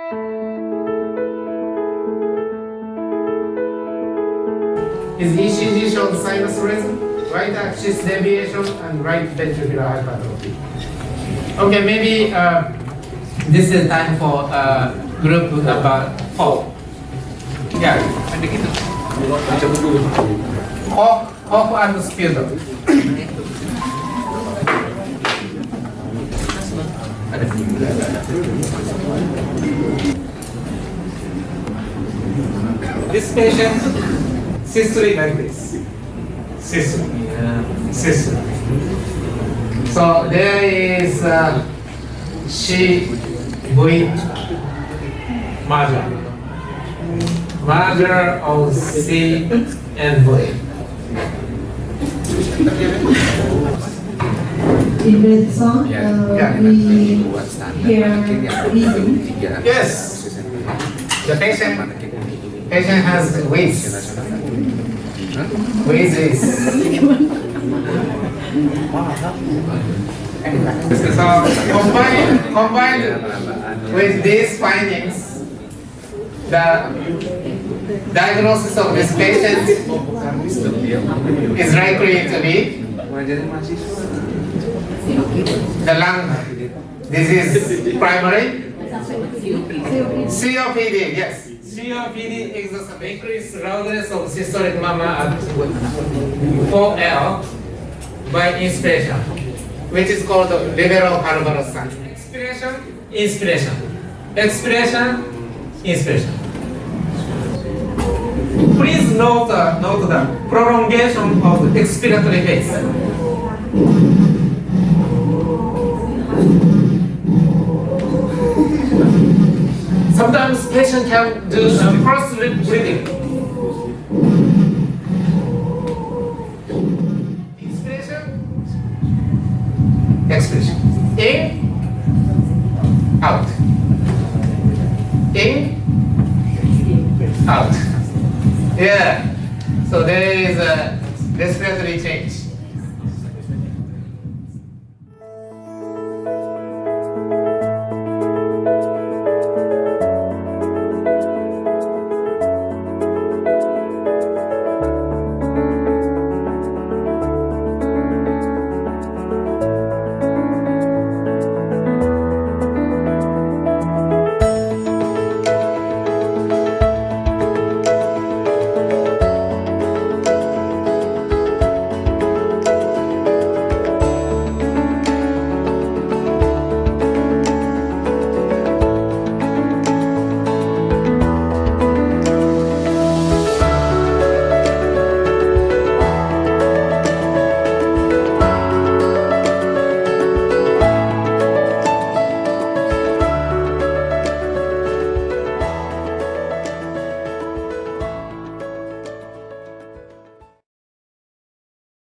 Is ECG shows sinus rhythm, right axis deviation, and right ventricular hypertrophy. Okay, maybe this is time for group number 4. Yeah, ada gitu. Cough and sputum. This patient, systole like this. Systole. Systole. So there is CV merger. Merger of C and V. In that song, we hear reading. Yes. The patient has wheeze. Wheeze is. So combined with these findings, the diagnosis of this patient is likely to be the lung disease primary. COPD, yes. COPD exacerbates increased loudness of systolic murmur at 4L by inspiration, which is called the liberal pulmonary sign. Expiration, inspiration. Expiration, inspiration. Please note the prolongation of the expiratory phase. Sometimes patient can do first lip breathing. Inspiration, expiration. In, out. In, out. Yeah. So there is a respiratory change.